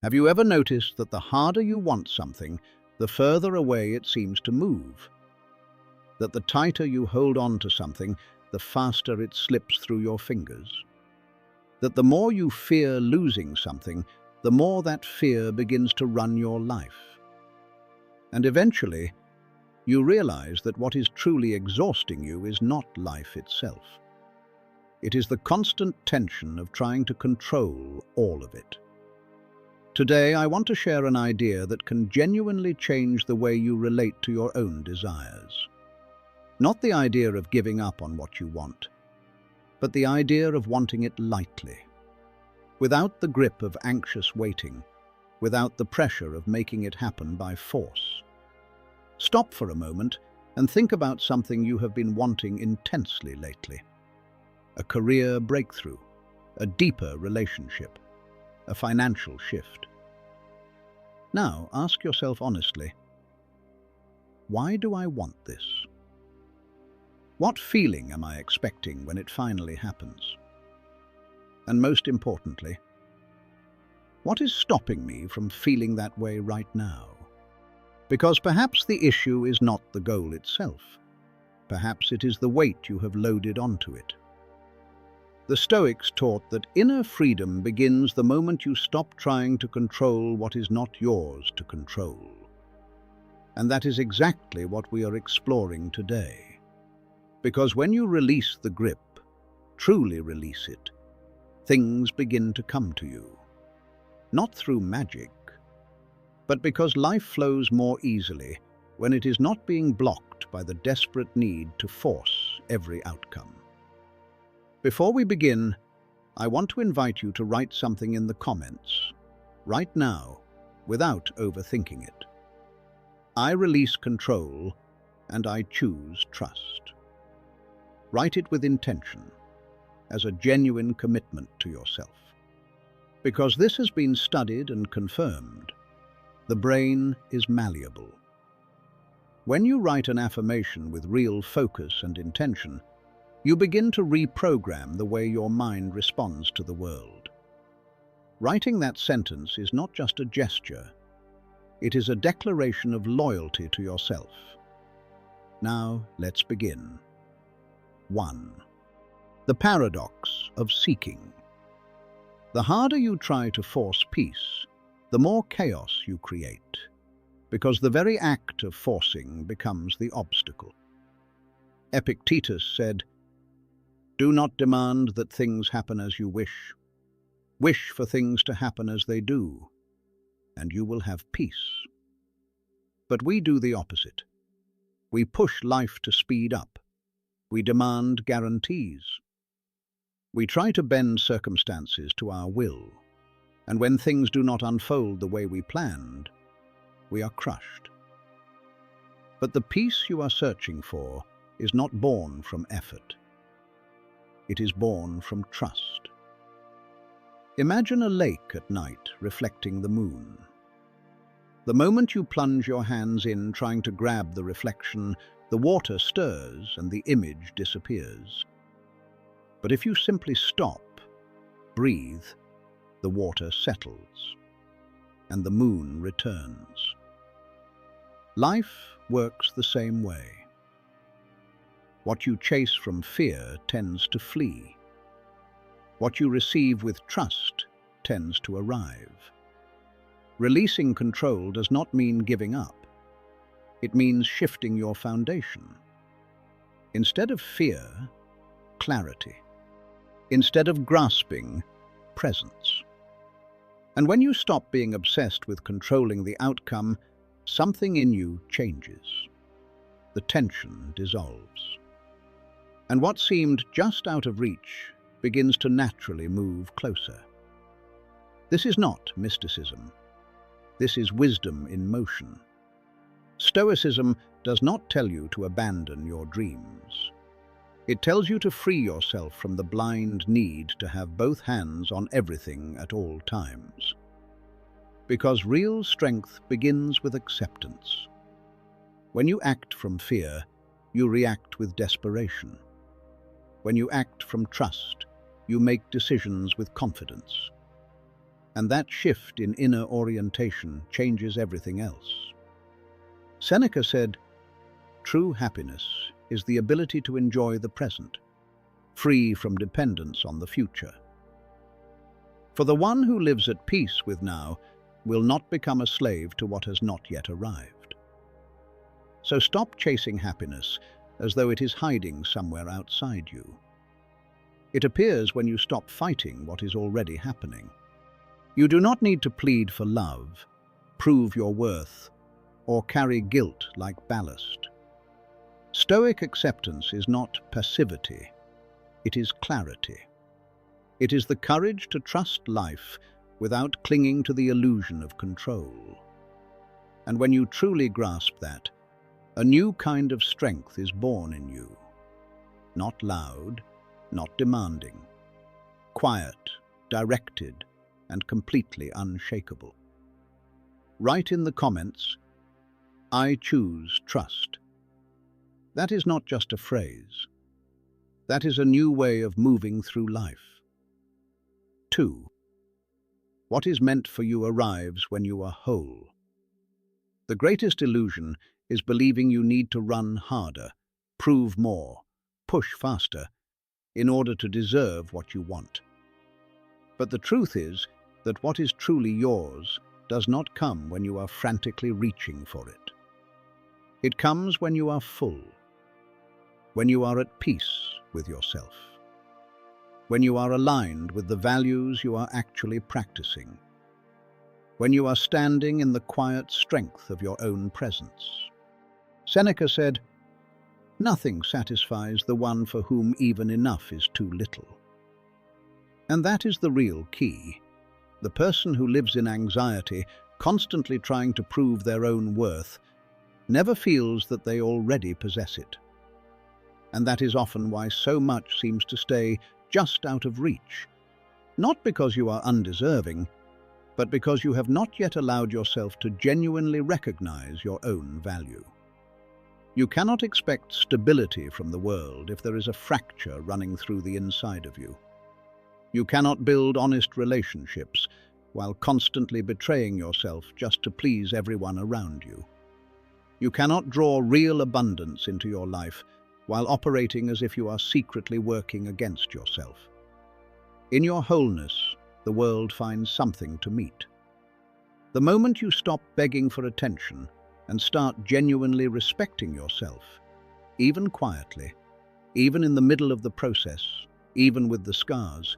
Have you ever noticed that the harder you want something, the further away it seems to move? That the tighter you hold on to something, the faster it slips through your fingers? That the more you fear losing something, the more that fear begins to run your life? And eventually, you realize that what is truly exhausting you is not life itself. It is the constant tension of trying to control all of it. Today, I want to share an idea that can genuinely change the way you relate to your own desires. Not the idea of giving up on what you want, but the idea of wanting it lightly, without the grip of anxious waiting, without the pressure of making it happen by force. Stop for a moment and think about something you have been wanting intensely lately. A career breakthrough, a deeper relationship, a financial shift. Now, ask yourself honestly, why do I want this? What feeling am I expecting when it finally happens? And most importantly, what is stopping me from feeling that way right now? Because perhaps the issue is not the goal itself. Perhaps it is the weight you have loaded onto it. The Stoics taught that inner freedom begins the moment you stop trying to control what is not yours to control. And that is exactly what we are exploring today. Because when you release the grip, truly release it, things begin to come to you. Not through magic, but because life flows more easily when it is not being blocked by the desperate need to force every outcome. Before we begin, I want to invite you to write something in the comments, right now, without overthinking it. I release control, and I choose trust. Write it with intention, as a genuine commitment to yourself. Because this has been studied and confirmed, the brain is malleable. When you write an affirmation with real focus and intention, you begin to reprogram the way your mind responds to the world. Writing that sentence is not just a gesture, it is a declaration of loyalty to yourself. Now, let's begin. 1. The paradox of seeking. The harder you try to force peace, the more chaos you create, because the very act of forcing becomes the obstacle. Epictetus said, "Do not demand that things happen as you wish. Wish for things to happen as they do, and you will have peace." But we do the opposite. We push life to speed up. We demand guarantees. We try to bend circumstances to our will, and when things do not unfold the way we planned, we are crushed. But the peace you are searching for is not born from effort. It is born from trust. Imagine a lake at night reflecting the moon. The moment you plunge your hands in trying to grab the reflection, the water stirs and the image disappears. But if you simply stop, breathe, the water settles, and the moon returns. Life works the same way. What you chase from fear tends to flee. What you receive with trust tends to arrive. Releasing control does not mean giving up. It means shifting your foundation. Instead of fear, clarity. Instead of grasping, presence. And when you stop being obsessed with controlling the outcome, something in you changes. The tension dissolves. And what seemed just out of reach begins to naturally move closer. This is not mysticism. This is wisdom in motion. Stoicism does not tell you to abandon your dreams. It tells you to free yourself from the blind need to have both hands on everything at all times. Because real strength begins with acceptance. When you act from fear, you react with desperation. When you act from trust, you make decisions with confidence. and that shift in inner orientation changes everything else. Seneca said, "True happiness is the ability to enjoy the present, free from dependence on the future." For the one who lives at peace with now will not become a slave to what has not yet arrived. So stop chasing happiness as though it is hiding somewhere outside you. It appears when you stop fighting what is already happening. You do not need to plead for love, prove your worth, or carry guilt like ballast. Stoic acceptance is not passivity, it is clarity. It is the courage to trust life without clinging to the illusion of control. And when you truly grasp that, a new kind of strength is born in you. Not loud, not demanding. Quiet, directed, and completely unshakable. Write in the comments, "I choose trust." That is not just a phrase. That is a new way of moving through life. 2. What is meant for you arrives when you are whole. The greatest illusion is believing you need to run harder, prove more, push faster, in order to deserve what you want. But the truth is that what is truly yours does not come when you are frantically reaching for it. It comes when you are full, when you are at peace with yourself, when you are aligned with the values you are actually practicing, when you are standing in the quiet strength of your own presence. Seneca said, "Nothing satisfies the one for whom even enough is too little." And that is the real key. The person who lives in anxiety, constantly trying to prove their own worth, never feels that they already possess it. And that is often why so much seems to stay just out of reach. Not because you are undeserving, but because you have not yet allowed yourself to genuinely recognize your own value. You cannot expect stability from the world if there is a fracture running through the inside of you. You cannot build honest relationships while constantly betraying yourself just to please everyone around you. You cannot draw real abundance into your life while operating as if you are secretly working against yourself. In your wholeness, the world finds something to meet. The moment you stop begging for attention and start genuinely respecting yourself, even quietly, even in the middle of the process, even with the scars,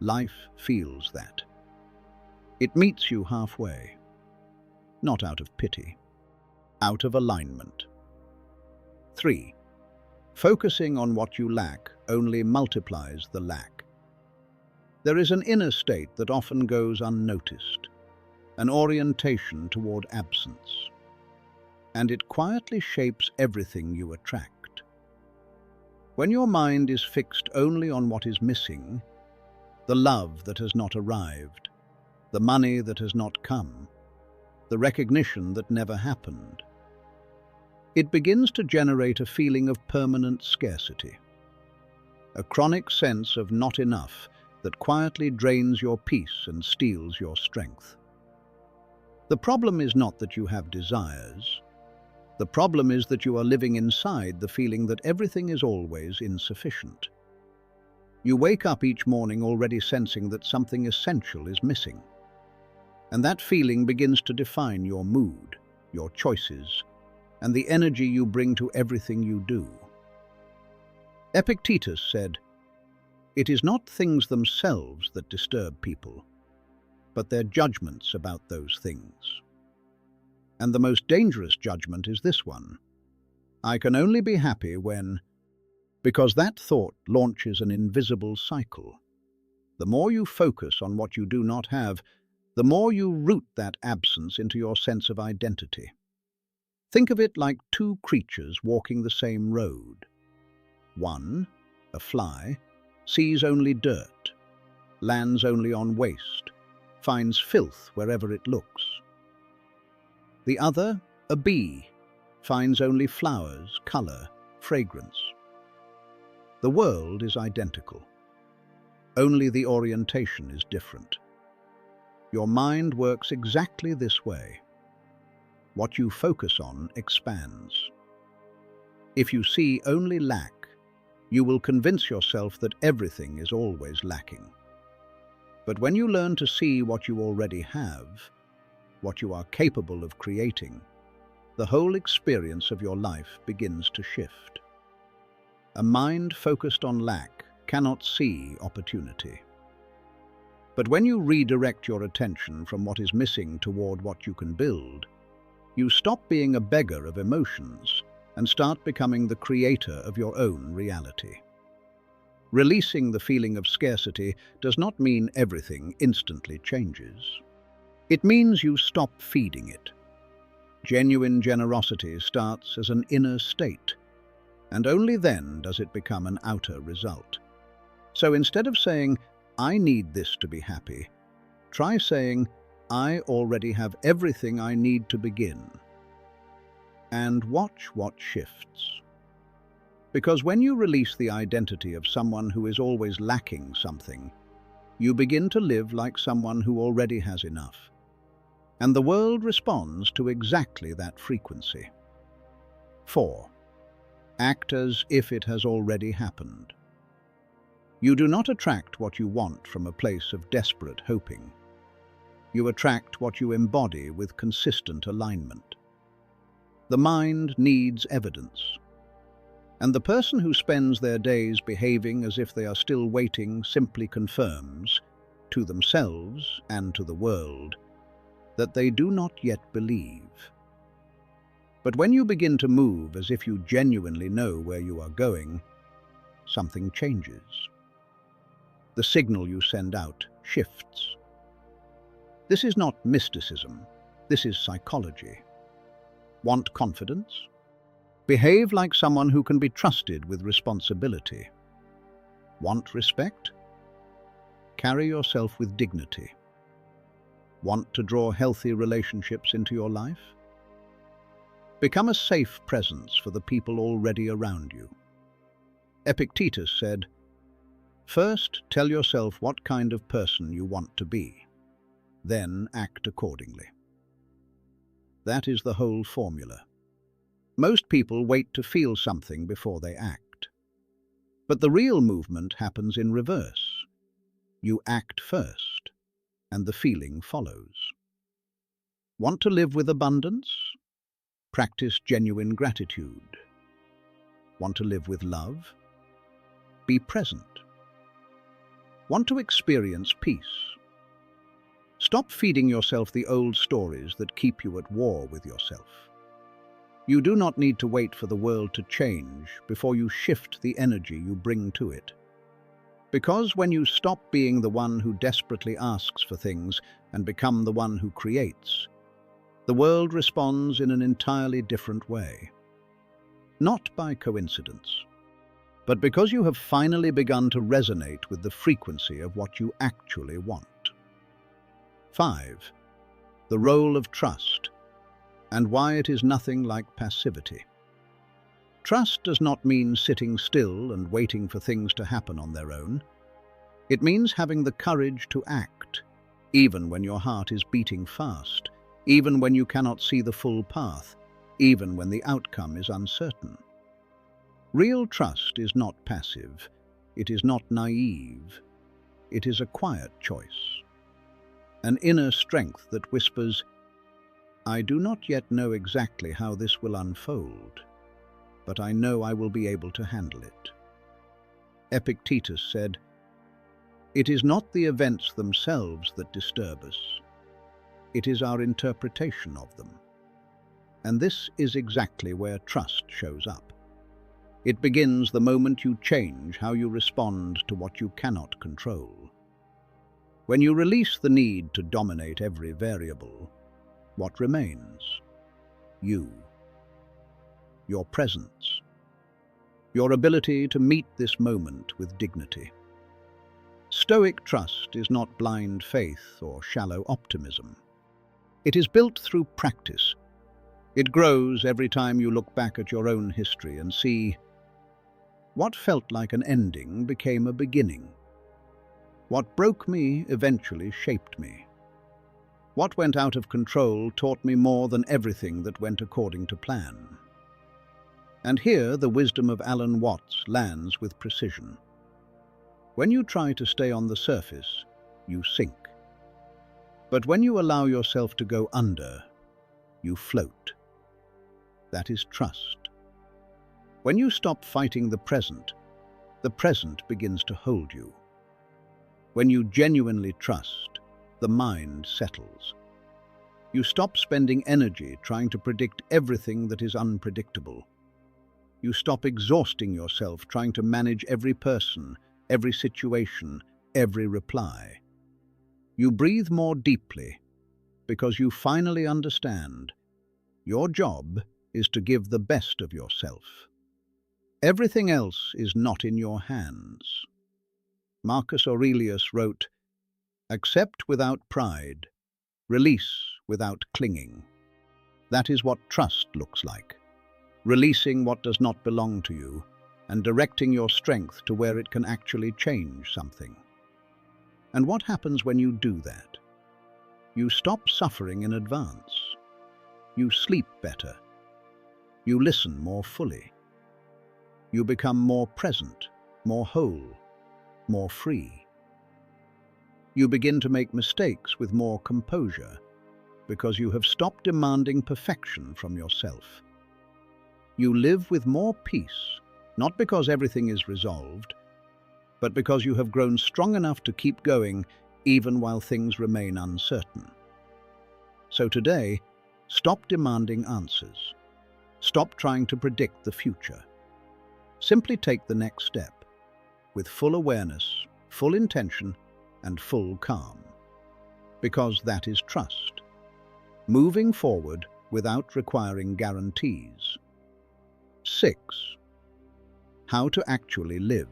life feels that. It meets you halfway, not out of pity, out of alignment. 3. Focusing on what you lack only multiplies the lack. There is an inner state that often goes unnoticed, an orientation toward absence, and it quietly shapes everything you attract. When your mind is fixed only on what is missing, the love that has not arrived, the money that has not come, the recognition that never happened, it begins to generate a feeling of permanent scarcity, a chronic sense of not enough that quietly drains your peace and steals your strength. The problem is not that you have desires. The problem is that you are living inside the feeling that everything is always insufficient. You wake up each morning already sensing that something essential is missing. And that feeling begins to define your mood, your choices, and the energy you bring to everything you do. Epictetus said, "It is not things themselves that disturb people, but their judgments about those things." And the most dangerous judgment is this one: I can only be happy when... Because that thought launches an invisible cycle. The more you focus on what you do not have, the more you root that absence into your sense of identity. Think of it like two creatures walking the same road. One, a fly, sees only dirt, lands only on waste, finds filth wherever it looks. The other, a bee, finds only flowers, color, fragrance. The world is identical. Only the orientation is different. Your mind works exactly this way. What you focus on expands. If you see only lack, you will convince yourself that everything is always lacking. But when you learn to see what you already have, what you are capable of creating, the whole experience of your life begins to shift. A mind focused on lack cannot see opportunity. But when you redirect your attention from what is missing toward what you can build, you stop being a beggar of emotions and start becoming the creator of your own reality. Releasing the feeling of scarcity does not mean everything instantly changes. It means you stop feeding it. Genuine generosity starts as an inner state, and only then does it become an outer result. So instead of saying, "I need this to be happy," try saying, "I already have everything I need to begin." And watch what shifts. Because when you release the identity of someone who is always lacking something, you begin to live like someone who already has enough. And the world responds to exactly that frequency. 4. Act as if it has already happened. You do not attract what you want from a place of desperate hoping. You attract what you embody with consistent alignment. The mind needs evidence. And the person who spends their days behaving as if they are still waiting simply confirms, to themselves and to the world, that they do not yet believe. But when you begin to move as if you genuinely know where you are going, something changes. The signal you send out shifts. This is not mysticism, this is psychology. Want confidence? Behave like someone who can be trusted with responsibility. Want respect? Carry yourself with dignity. Want to draw healthy relationships into your life? Become a safe presence for the people already around you. Epictetus said, "First, tell yourself what kind of person you want to be. Then act accordingly." That is the whole formula. Most people wait to feel something before they act. But the real movement happens in reverse. You act first, and the feeling follows. Want to live with abundance? Practice genuine gratitude. Want to live with love? Be present. Want to experience peace? Stop feeding yourself the old stories that keep you at war with yourself. You do not need to wait for the world to change before you shift the energy you bring to it. Because when you stop being the one who desperately asks for things and become the one who creates, the world responds in an entirely different way. Not by coincidence, but because you have finally begun to resonate with the frequency of what you actually want. 5. The role of trust, and why it is nothing like passivity. Trust does not mean sitting still and waiting for things to happen on their own. It means having the courage to act, even when your heart is beating fast, even when you cannot see the full path, even when the outcome is uncertain. Real trust is not passive, it is not naive, it is a quiet choice. An inner strength that whispers, "I do not yet know exactly how this will unfold, but I know I will be able to handle it." Epictetus said, "It is not the events themselves that disturb us. It is our interpretation of them." And this is exactly where trust shows up. It begins the moment you change how you respond to what you cannot control. When you release the need to dominate every variable, what remains? You. Your presence. Your ability to meet this moment with dignity. Stoic trust is not blind faith or shallow optimism. It is built through practice. It grows every time you look back at your own history and see what felt like an ending became a beginning. What broke me eventually shaped me. What went out of control taught me more than everything that went according to plan. And here the wisdom of Alan Watts lands with precision. When you try to stay on the surface, you sink. But when you allow yourself to go under, you float. That is trust. When you stop fighting the present begins to hold you. When you genuinely trust, the mind settles. You stop spending energy trying to predict everything that is unpredictable. You stop exhausting yourself trying to manage every person, every situation, every reply. You breathe more deeply because you finally understand your job is to give the best of yourself. Everything else is not in your hands. Marcus Aurelius wrote, "Accept without pride, release without clinging." That is what trust looks like. Releasing what does not belong to you and directing your strength to where it can actually change something. And what happens when you do that? You stop suffering in advance. You sleep better. You listen more fully. You become more present, more whole, more free. You begin to make mistakes with more composure because you have stopped demanding perfection from yourself. You live with more peace, not because everything is resolved, but because you have grown strong enough to keep going even while things remain uncertain. So today, stop demanding answers. Stop trying to predict the future. Simply take the next step, with full awareness, full intention, and full calm. Because that is trust. Moving forward without requiring guarantees. 6. How to actually live.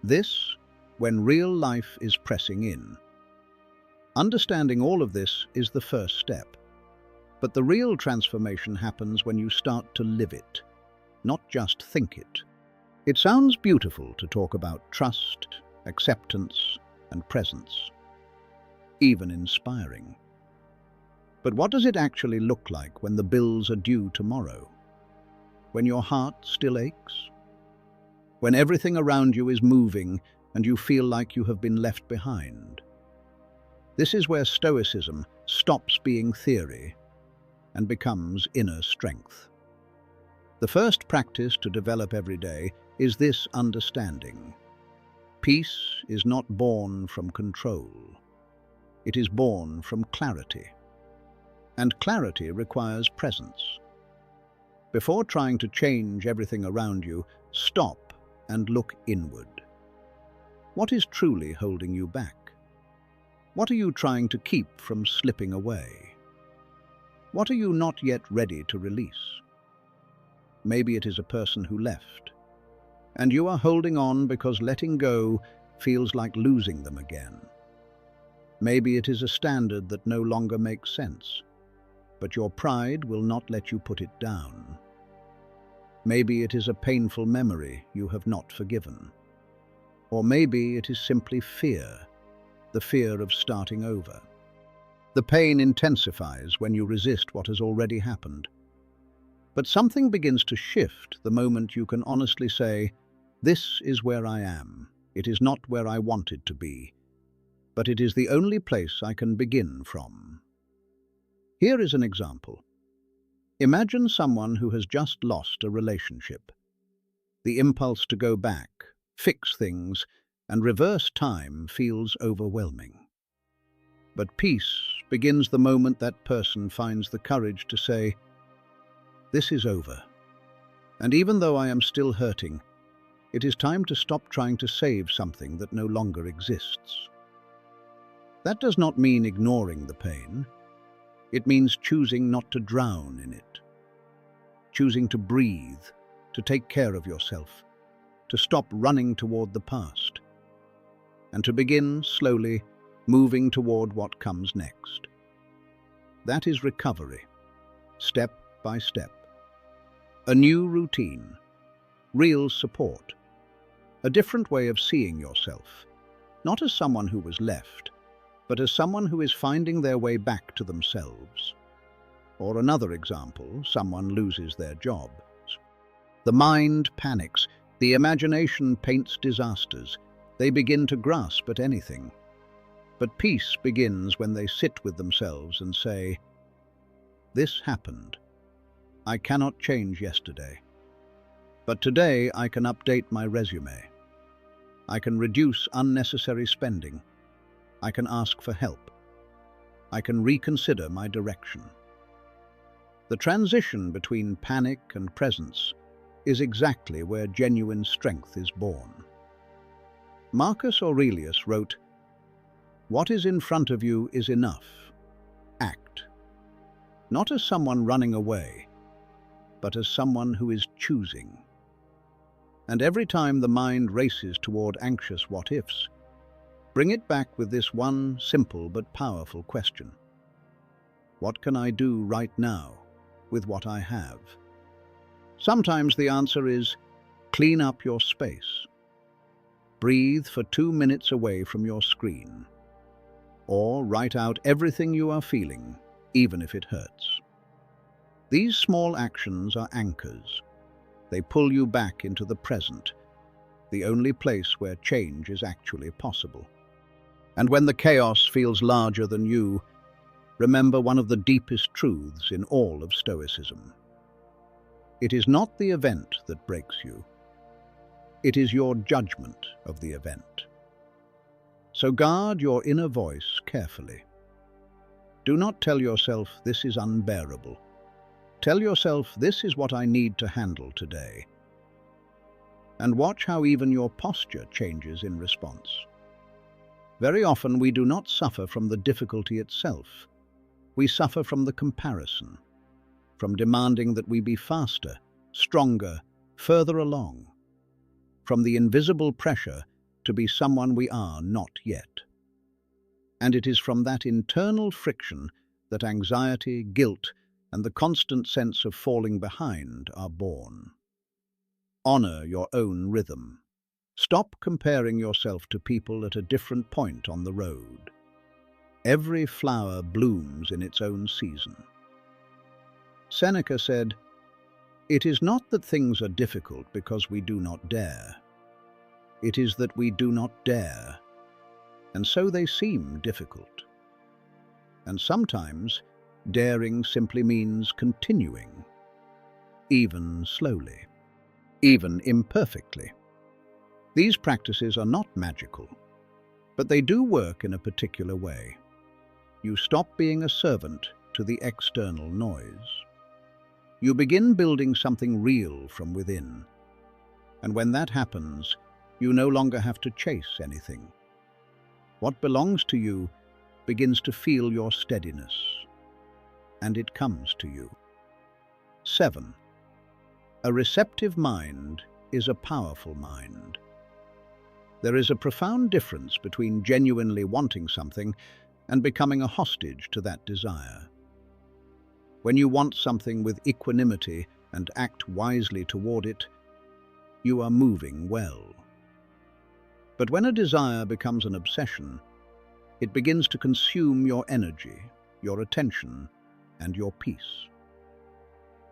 This, when real life is pressing in. Understanding all of this is the first step. But the real transformation happens when you start to live it, not just think it. It sounds beautiful to talk about trust, acceptance, and presence. Even inspiring. But what does it actually look like when the bills are due tomorrow? When your heart still aches? When everything around you is moving and you feel like you have been left behind? This is where Stoicism stops being theory and becomes inner strength. The first practice to develop every day is this understanding. Peace is not born from control. It is born from clarity. And clarity requires presence. Before trying to change everything around you, stop and look inward. What is truly holding you back? What are you trying to keep from slipping away? What are you not yet ready to release? Maybe it is a person who left, and you are holding on because letting go feels like losing them again. Maybe it is a standard that no longer makes sense, but your pride will not let you put it down. Maybe it is a painful memory you have not forgiven. Or maybe it is simply fear, the fear of starting over. The pain intensifies when you resist what has already happened. But something begins to shift the moment you can honestly say, "This is where I am. It is not where I wanted to be, but it is the only place I can begin from." Here is an example. Imagine someone who has just lost a relationship. The impulse to go back, fix things, and reverse time feels overwhelming. But peace begins the moment that person finds the courage to say, "This is over. And even though I am still hurting, it is time to stop trying to save something that no longer exists." That does not mean ignoring the pain. It means choosing not to drown in it. Choosing to breathe, to take care of yourself, to stop running toward the past, and to begin slowly moving toward what comes next. That is recovery, step by step. A new routine, real support, a different way of seeing yourself, not as someone who was left, but as someone who is finding their way back to themselves. Or another example, someone loses their job. The mind panics, the imagination paints disasters, they begin to grasp at anything. But peace begins when they sit with themselves and say, "This happened. I cannot change yesterday. But today I can update my resume. I can reduce unnecessary spending. I can ask for help. I can reconsider my direction." The transition between panic and presence is exactly where genuine strength is born. Marcus Aurelius wrote, "What is in front of you is enough. Act. Not as someone running away, but as someone who is choosing." And every time the mind races toward anxious what-ifs, bring it back with this one simple but powerful question. What can I do right now with what I have? Sometimes the answer is, clean up your space. Breathe for 2 minutes away from your screen. Or write out everything you are feeling, even if it hurts. These small actions are anchors. They pull you back into the present, the only place where change is actually possible. And when the chaos feels larger than you, remember one of the deepest truths in all of Stoicism. It is not the event that breaks you. It is your judgment of the event. So guard your inner voice carefully. Do not tell yourself, "This is unbearable." Tell yourself, "This is what I need to handle today." And watch how even your posture changes in response. Very often we do not suffer from the difficulty itself. We suffer from the comparison, from demanding that we be faster, stronger, further along, from the invisible pressure to be someone we are not yet. And it is from that internal friction that anxiety, guilt, and the constant sense of falling behind are born. Honor your own rhythm. Stop comparing yourself to people at a different point on the road. Every flower blooms in its own season. Seneca said, "It is not that things are difficult because we do not dare. It is that we do not dare, and so they seem difficult." And sometimes daring simply means continuing, even slowly, even imperfectly. These practices are not magical, but they do work in a particular way. You stop being a servant to the external noise. You begin building something real from within. And when that happens, you no longer have to chase anything. What belongs to you begins to feel your steadiness, and it comes to you. 7. A receptive mind is a powerful mind. There is a profound difference between genuinely wanting something and becoming a hostage to that desire. When you want something with equanimity and act wisely toward it, you are moving well. But when a desire becomes an obsession, it begins to consume your energy, your attention, and your peace.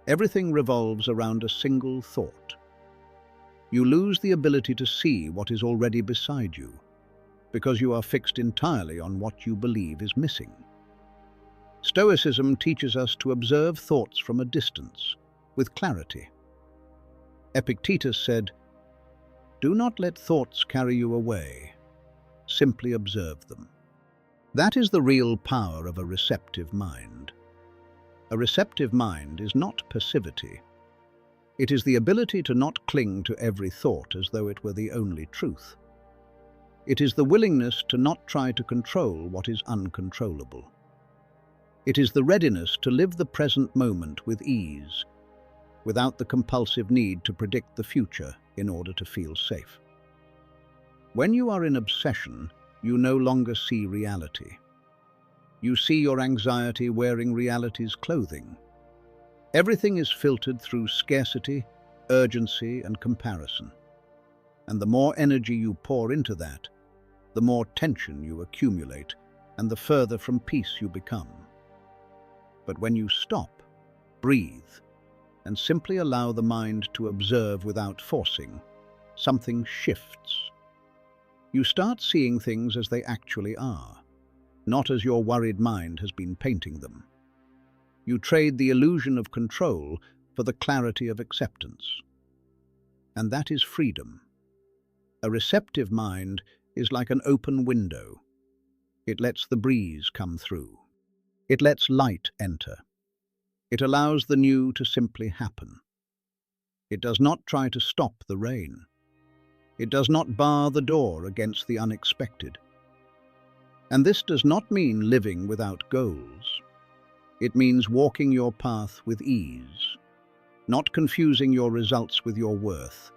Everything revolves around a single thought. You lose the ability to see what is already beside you, because you are fixed entirely on what you believe is missing. Stoicism teaches us to observe thoughts from a distance, with clarity. Epictetus said, "Do not let thoughts carry you away. Simply observe them." That is the real power of a receptive mind. A receptive mind is not passivity. It is the ability to not cling to every thought as though it were the only truth. It is the willingness to not try to control what is uncontrollable. It is the readiness to live the present moment with ease, without the compulsive need to predict the future in order to feel safe. When you are in obsession, you no longer see reality. You see your anxiety wearing reality's clothing. Everything is filtered through scarcity, urgency, and comparison. And the more energy you pour into that, the more tension you accumulate, and the further from peace you become. But when you stop, breathe, and simply allow the mind to observe without forcing, something shifts. You start seeing things as they actually are, not as your worried mind has been painting them. You trade the illusion of control for the clarity of acceptance. And that is freedom. A receptive mind is like an open window. It lets the breeze come through. It lets light enter. It allows the new to simply happen. It does not try to stop the rain. It does not bar the door against the unexpected. And this does not mean living without goals. It means walking your path with ease, not confusing your results with your worth,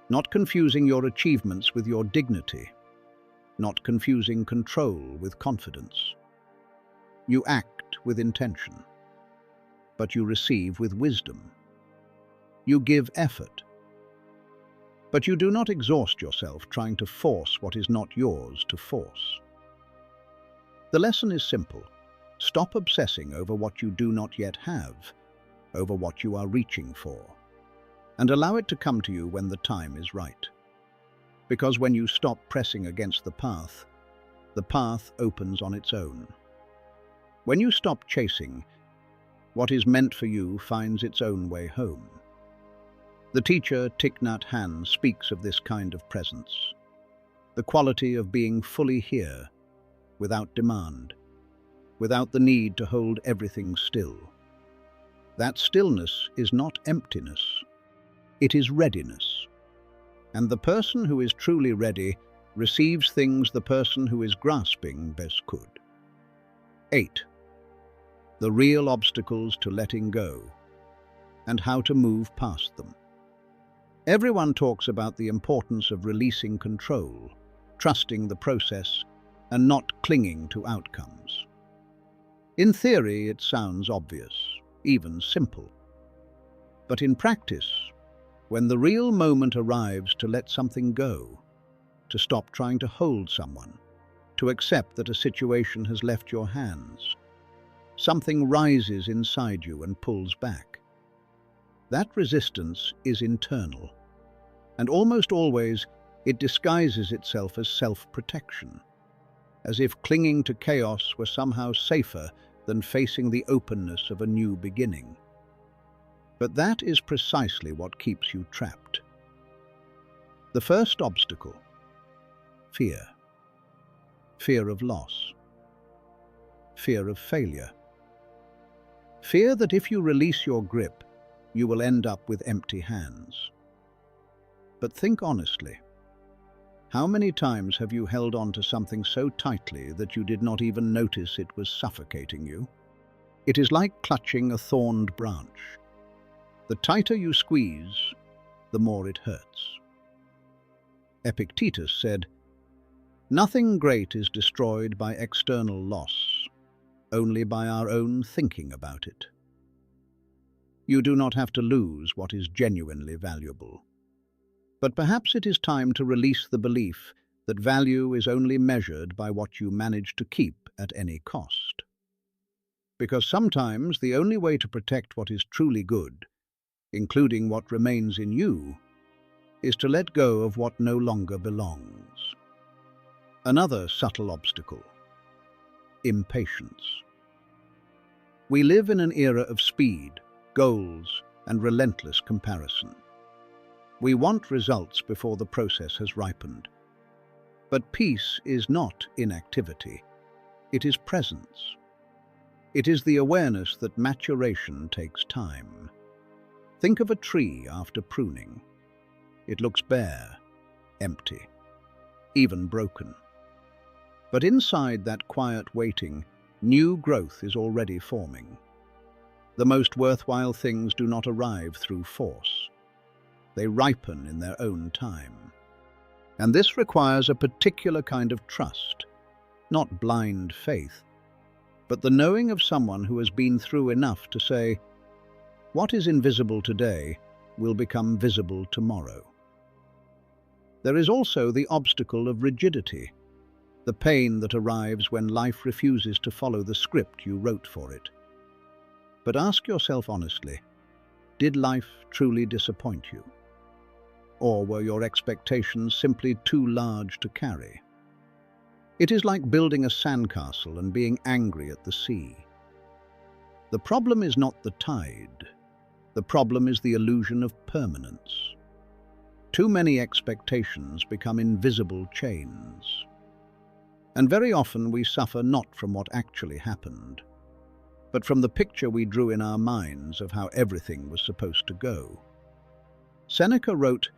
not confusing your achievements with your dignity, not confusing control with confidence. You act with intention, but you receive with wisdom. You give effort, but you do not exhaust yourself trying to force what is not yours to force. The lesson is simple. Stop obsessing over what you do not yet have, over what you are reaching for, and allow it to come to you when the time is right. Because when you stop pressing against the path opens on its own. When you stop chasing, what is meant for you finds its own way home. The teacher Thich Nhat Hanh speaks of this kind of presence, the quality of being fully here, without demand, without the need to hold everything still. That stillness is not emptiness, it is readiness. And the person who is truly ready receives things the person who is grasping best could. 8. The real obstacles to letting go, and how to move past them. Everyone talks about the importance of releasing control, trusting the process, and not clinging to outcomes. In theory, it sounds obvious, even simple. But in practice, when the real moment arrives to let something go, to stop trying to hold someone, to accept that a situation has left your hands, something rises inside you and pulls back. That resistance is internal, and almost always it disguises itself as self-protection, as if clinging to chaos were somehow safer than facing the openness of a new beginning. But that is precisely what keeps you trapped. The first obstacle: fear. Fear of loss. Fear of failure. Fear that if you release your grip, you will end up with empty hands. But think honestly. How many times have you held on to something so tightly that you did not even notice it was suffocating you? It is like clutching a thorned branch. The tighter you squeeze, the more it hurts. Epictetus said, "Nothing great is destroyed by external loss, only by our own thinking about it." You do not have to lose what is genuinely valuable. But perhaps it is time to release the belief that value is only measured by what you manage to keep at any cost. Because sometimes the only way to protect what is truly good, including what remains in you, is to let go of what no longer belongs. Another subtle obstacle: impatience. We live in an era of speed, goals, and relentless comparison. We want results before the process has ripened. But peace is not inactivity. It is presence. It is the awareness that maturation takes time. Think of a tree after pruning. It looks bare, empty, even broken. But inside that quiet waiting, new growth is already forming. The most worthwhile things do not arrive through force. They ripen in their own time. And this requires a particular kind of trust, not blind faith, but the knowing of someone who has been through enough to say, what is invisible today will become visible tomorrow. There is also the obstacle of rigidity, the pain that arrives when life refuses to follow the script you wrote for it. But ask yourself honestly, did life truly disappoint you? Or were your expectations simply too large to carry? It is like building a sandcastle and being angry at the sea. The problem is not the tide. The problem is the illusion of permanence. Too many expectations become invisible chains. And very often we suffer not from what actually happened, but from the picture we drew in our minds of how everything was supposed to go. Seneca wrote,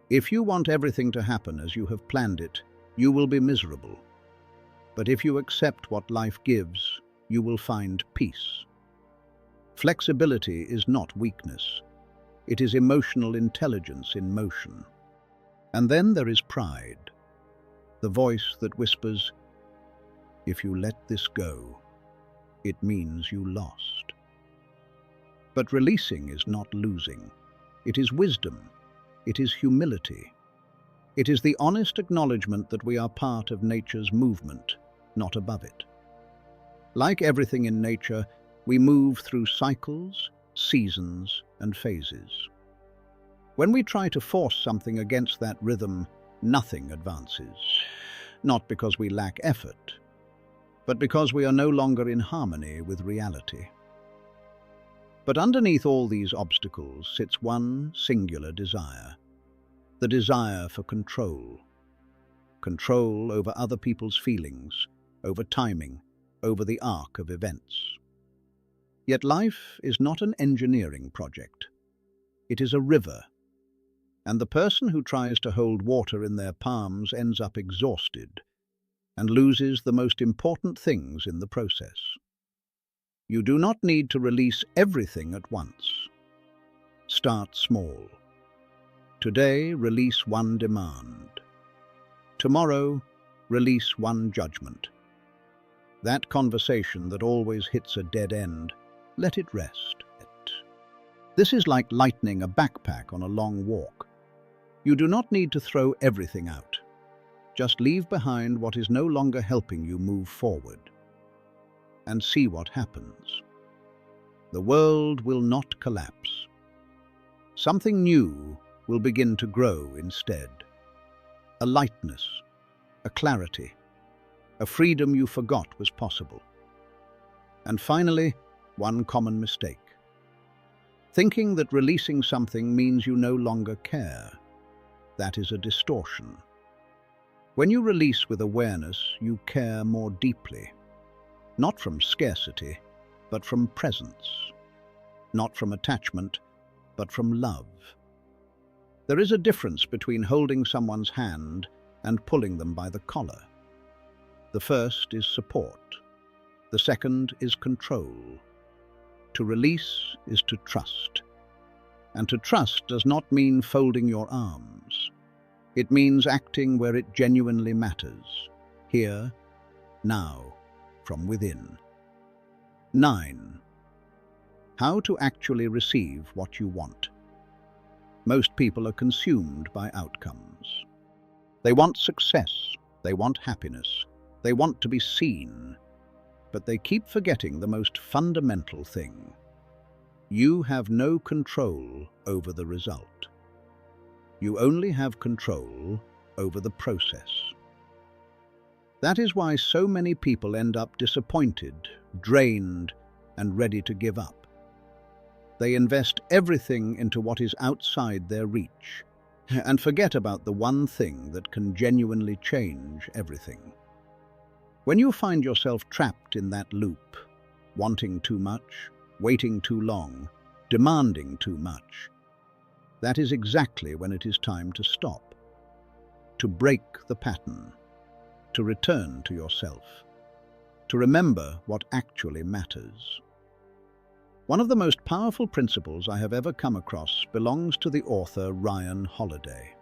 "If you want everything to happen as you have planned it, you will be miserable. But if you accept what life gives, you will find peace." Flexibility is not weakness. It is emotional intelligence in motion. And then there is pride, the voice that whispers, "If you let this go, it means you lost." But releasing is not losing. It is wisdom. It is humility. It is the honest acknowledgement that we are part of nature's movement, not above it. Like everything in nature, we move through cycles, seasons, and phases. When we try to force something against that rhythm, nothing advances. Not because we lack effort, but because we are no longer in harmony with reality. But underneath all these obstacles sits one singular desire, the desire for control. Control over other people's feelings, over timing, over the arc of events. Yet life is not an engineering project. It is a river, and the person who tries to hold water in their palms ends up exhausted and loses the most important things in the process. You do not need to release everything at once. Start small. Today, release one demand. Tomorrow, release one judgment. That conversation that always hits a dead end, let it rest. This is like lightening a backpack on a long walk. You do not need to throw everything out. Just leave behind what is no longer helping you move forward. And see what happens. The world will not collapse. Something new will begin to grow instead. A lightness, a clarity, a freedom you forgot was possible. And finally, one common mistake. Thinking that releasing something means you no longer care. That is a distortion. When you release with awareness, you care more deeply. Not from scarcity, but from presence. Not from attachment, but from love. There is a difference between holding someone's hand and pulling them by the collar. The first is support. The second is control. To release is to trust. And to trust does not mean folding your arms. It means acting where it genuinely matters. Here, now, from within. 9. How to actually receive what you want. Most people are consumed by outcomes. They want success, they want happiness, they want to be seen, but they keep forgetting the most fundamental thing. You have no control over the result. You only have control over the process. That is why so many people end up disappointed, drained, and ready to give up. They invest everything into what is outside their reach and forget about the one thing that can genuinely change everything. When you find yourself trapped in that loop, wanting too much, waiting too long, demanding too much, that is exactly when it is time to stop, to break the pattern, to return to yourself, to remember what actually matters. One of the most powerful principles I have ever come across belongs to the author Ryan Holiday.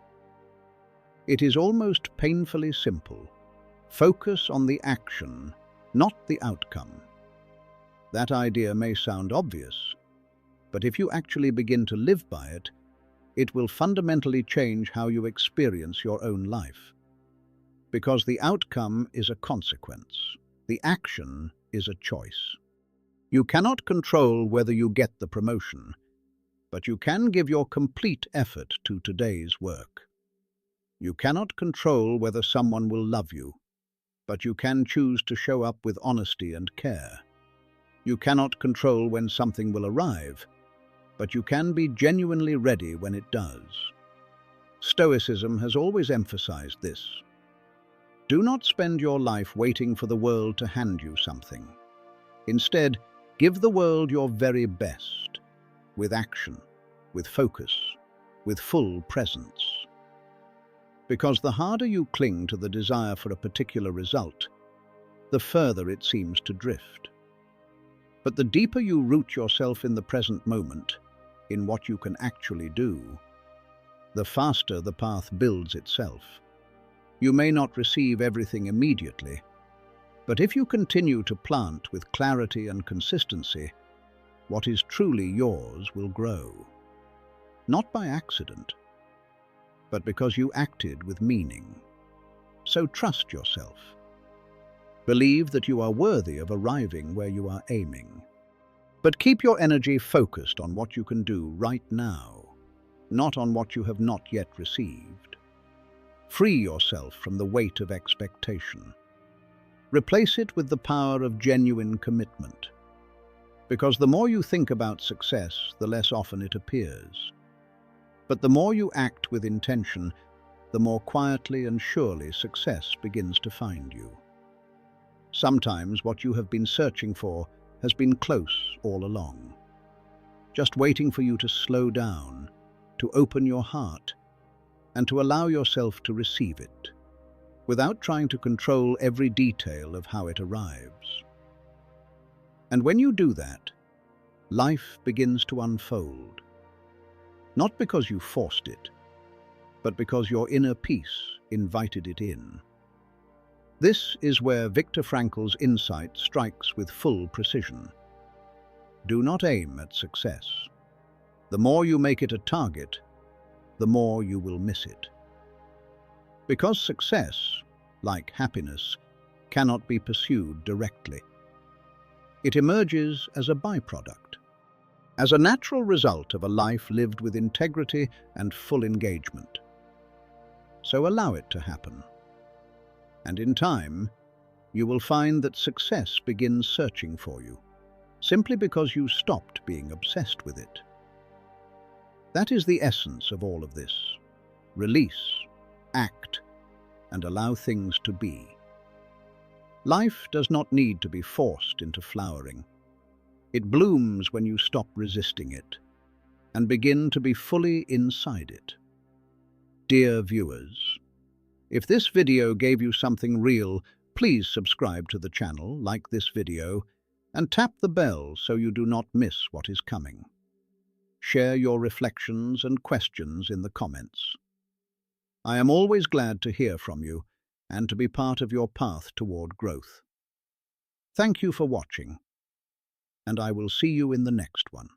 It is almost painfully simple. Focus on the action, not the outcome. That idea may sound obvious, but if you actually begin to live by it, it will fundamentally change how you experience your own life. Because the outcome is a consequence. The action is a choice. You cannot control whether you get the promotion, but you can give your complete effort to today's work. You cannot control whether someone will love you, but you can choose to show up with honesty and care. You cannot control when something will arrive, but you can be genuinely ready when it does. Stoicism has always emphasized this. Do not spend your life waiting for the world to hand you something. Instead, give the world your very best, with action, with focus, with full presence. Because the harder you cling to the desire for a particular result, the further it seems to drift. But the deeper you root yourself in the present moment, in what you can actually do, the faster the path builds itself. You may not receive everything immediately, but if you continue to plant with clarity and consistency, what is truly yours will grow. Not by accident, but because you acted with meaning. So trust yourself. Believe that you are worthy of arriving where you are aiming. But keep your energy focused on what you can do right now, not on what you have not yet received. Free yourself from the weight of expectation. Replace it with the power of genuine commitment. Because the more you think about success, the less often it appears. But the more you act with intention, the more quietly and surely success begins to find you. Sometimes what you have been searching for has been close all along, just waiting for you to slow down, to open your heart, and to allow yourself to receive it, without trying to control every detail of how it arrives. And when you do that, life begins to unfold, not because you forced it, but because your inner peace invited it in. This is where Viktor Frankl's insight strikes with full precision. Do not aim at success. The more you make it a target, the more you will miss it. Because success, like happiness, cannot be pursued directly. It emerges as a byproduct, as a natural result of a life lived with integrity and full engagement. So allow it to happen. And in time, you will find that success begins searching for you, simply because you stopped being obsessed with it. That is the essence of all of this. Release, act, and allow things to be. Life does not need to be forced into flowering. It blooms when you stop resisting it and begin to be fully inside it. Dear viewers, if this video gave you something real, please subscribe to the channel, like this video, and tap the bell so you do not miss what is coming. Share your reflections and questions in the comments. I am always glad to hear from you and to be part of your path toward growth. Thank you for watching, and I will see you in the next one.